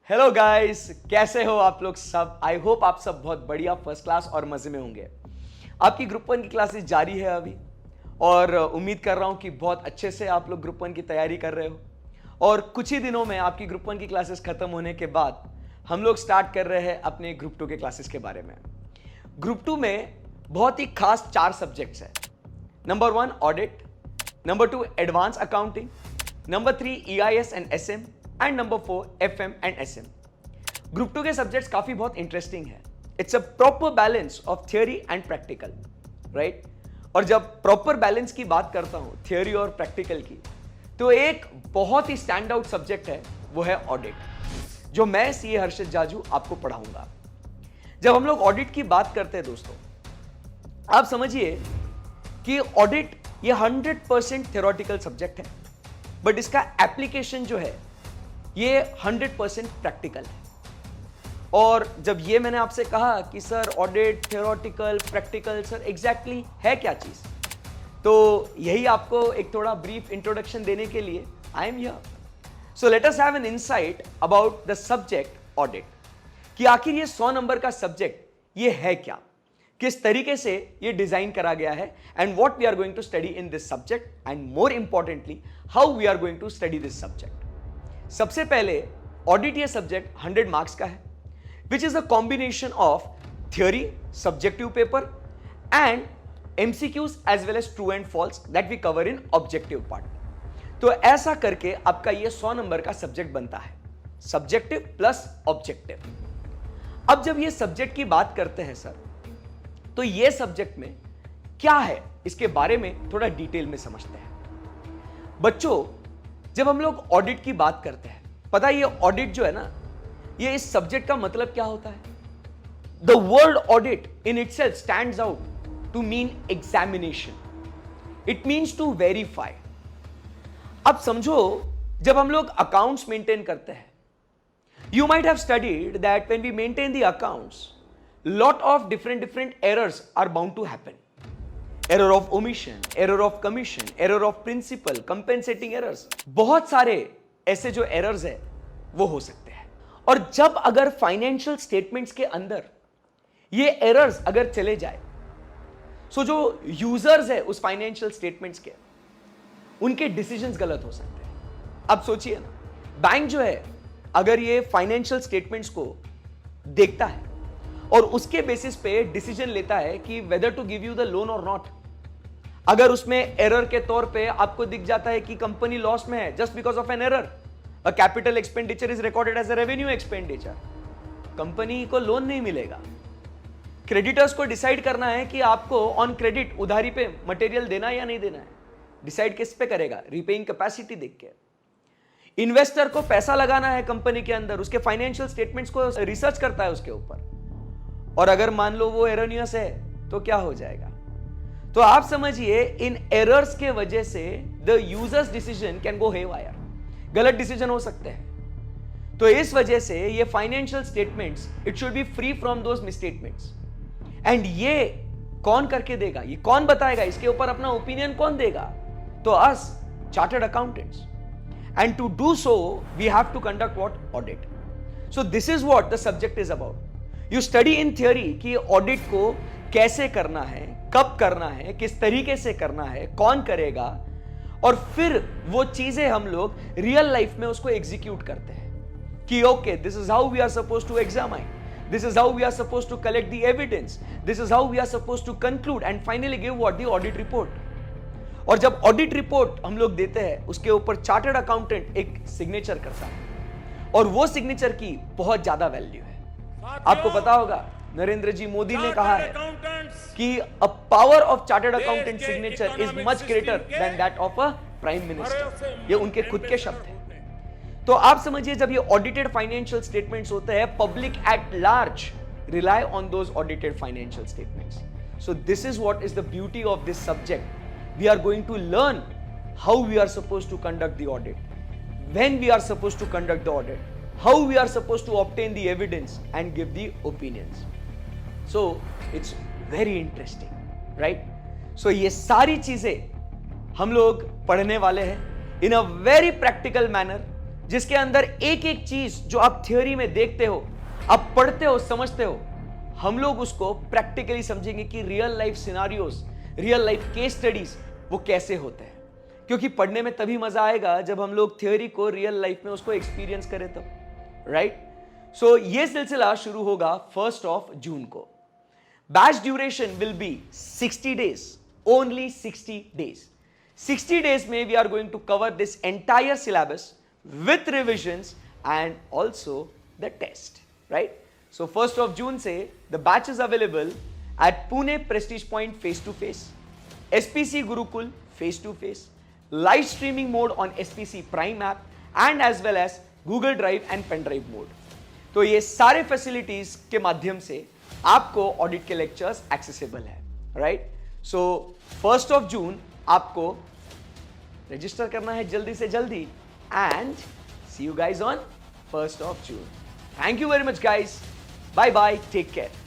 Hello guys, कैसे हो आप लोग सब। आई होप आप सब बहुत बढ़िया, फर्स्ट क्लास और मजे में होंगे। आपकी ग्रुप 1 की क्लासेस जारी है अभी, और उम्मीद कर रहा हूं कि बहुत अच्छे से आप लोग ग्रुप 1 की तैयारी कर रहे हो। और कुछ ही दिनों में आपकी ग्रुप 1 की क्लासेस खत्म होने के बाद हम लोग स्टार्ट कर रहे हैं अपने ग्रुप 2 के क्लासेस के बारे में। ग्रुप 2 में बहुत ही खास 4 सब्जेक्ट्स हैं। Number 1 audit, number 2 advance accounting, number 3 EIS and SM, and number 4 FM and SM। Group 2 के सब्जेक्ट्स काफी बहुत इंटरेस्टिंग है। It's a proper balance of theory and practical, right. और जब प्रॉपर बैलेंस की बात करता हूं थियोरी और प्रैक्टिकल की, तो एक बहुत ही स्टैंड आउट सब्जेक्ट है, वो है ऑडिट, जो मैं CA हर्षित जाजू आपको पढ़ाऊंगा। जब हम लोग ऑडिट की बात करते हैं दोस्तों, आप समझिए कि ऑडिट ये 100% थ्योरेटिकल सब्जेक्ट है, बट इसका एप्लीकेशन जो है ये 100% प्रैक्टिकल है। और जब ये मैंने आपसे कहा कि sir audit theoretical practical, sir exactly है क्या चीज, तो यही आपको एक थोड़ा ब्रीफ इंट्रोडक्शन देने के लिए I am here. So let us have an insight about the subject audit, कि आखिर ये 100 नंबर का सब्जेक्ट ये है क्या, किस तरीके से ये डिजाइन करा गया है, and what we are going to study in this subject, and more importantly how we are going to study this subject. सबसे पहले ऑडिट ये सब्जेक्ट 100 मार्क्स का है, which is a combination of theory, subjective paper and MCQs as well as true and false that we cover in objective part. तो ऐसा करके आपका ये 100 नंबर का सब्जेक्ट बनता है, सब्जेक्टिव प्लस ऑब्जेक्टिव। अब जब ये सब्जेक्ट की बात करते हैं सर, तो ये सब्जेक्ट में क्या है इसके बारे में थोड़ा डिटेल में समझते हैं। बच्चों, जब हम लोग ऑडिट की बात करते हैं, पता है ये ऑडिट जो है ना, ये इस सब्जेक्ट का मतलब क्या होता है। The word audit in itself stands out to mean examination. It means to verify. अब समझो, जब हम लोग अकाउंट्स मेंटेन करते हैं, you might have studied that when we maintain the accounts, lot of different errors are bound to happen. Error of omission, error of commission, error of principal, compensating errors, बहुत सारे ऐसे जो errors है वो हो सकते हैं। और जब अगर फाइनेंशियल स्टेटमेंट्स के अंदर ये errors अगर चले जाए, सो जो यूजर्स है उस फाइनेंशियल स्टेटमेंट्स के, उनके डिसीजंस गलत हो सकते हैं। अब सोचिए ना, बैंक जो है अगर ये फाइनेंशियल स्टेटमेंट्स को देखता है और उसके बेसिस पे डिसीजन लेता है कि whether to give you the loan और नॉट, अगर उसमें एरर के तौर पे आपको दिख जाता है कि कंपनी लॉस में है just because of an error, a capital expenditure is recorded as a revenue expenditure, company को लोन नहीं मिलेगा। क्रेडिटर्स को डिसाइड करना है कि आपको ऑन क्रेडिट उधारी पे मटेरियल देना है या नहीं देना है, डिसाइड किस पे करेगा, रीपेइंग कैपेसिटी देख के। इन्वेस्टर को पैसा लगाना है कंपनी के अंदर, उसके फाइनेंशियल स्टेटमेंट्स को रिसर्च करता है उसके ऊपर, और अगर मान लो वो एरनियस है तो क्या हो जाएगा। तो आप समझिए इन एरर्स के वजह से the users decision can go haywire, गलत डिसीजन हो सकते हैं। तो इस वजह से ये financial statements, it should be free from those misstatements. And ये कौन करके देगा, ये कौन बताएगा, इसके ऊपर अपना ओपिनियन कौन देगा, तो us chartered accountants. And to do so we have to conduct what, audit. So this is what the subject is about. You study in theory कि ऑडिट को कैसे करना है, कब करना है, किस तरीके से करना है, कौन करेगा, और फिर वो चीजें हम लोग रियल लाइफ में उसको एग्जीक्यूट करते हैं कि okay, this is how we are suppose to examine, this is how we are suppose to collect the evidence, this is how we are suppose to conclude and finally give what, the audit report. और जब audit report हम लोग देते हैं, उसके ऊपर chartered accountant एक signature करता है, और वो सिग्नेचर की बहुत ज्यादा वैल्यू है। आपको पता होगा नरेंद्र जी मोदी ने कहा है कि a power of chartered accountant signature is much greater than that of a prime minister. ये उनके खुद के शब्द हैं। तो आप समझिए, जब ये ऑडिटेड फाइनेंशियल स्टेटमेंट्स होते हैं, public at large rely on those audited financial statements. So this is what is the beauty of this subject. We are going to learn how we are suppose to conduct the audit, when we are suppose to conduct the audit, how we are supposed to obtain the evidence and give the opinions. So it's very interesting, right? So ये सारी चीजें हम लोग पढ़ने वाले हैं in a very practical manner, जिसके अंदर एक एक चीज जो आप थियोरी में देखते हो, आप पढ़ते हो, समझते हो, हम लोग उसको प्रैक्टिकली समझेंगे कि real life scenarios, real life case studies वो कैसे होते हैं। क्योंकि पढ़ने में तभी मजा आएगा जब हम लोग थ्योरी को रियल लाइफ में उसको एक्सपीरियंस करें तब, राइट। सो ये सिलसिला शुरू होगा 1 जून को। Batch duration will be 60 days, only 60 days। 60 days में we are going to cover this entire syllabus with revisions and also the test, right? So 1 June से the batch is available at Pune Prestige Point face to face, SPC Gurukul face to face, live streaming mode on SPC Prime app and as well as Google Drive and pen drive mode। तो ये सारे facilities के माध्यम से आपको audit के lectures accessible है, right. सो 1 June आपको रजिस्टर करना है जल्दी से जल्दी and see you guys on 1 June। Thank you very much guys, bye bye, take care।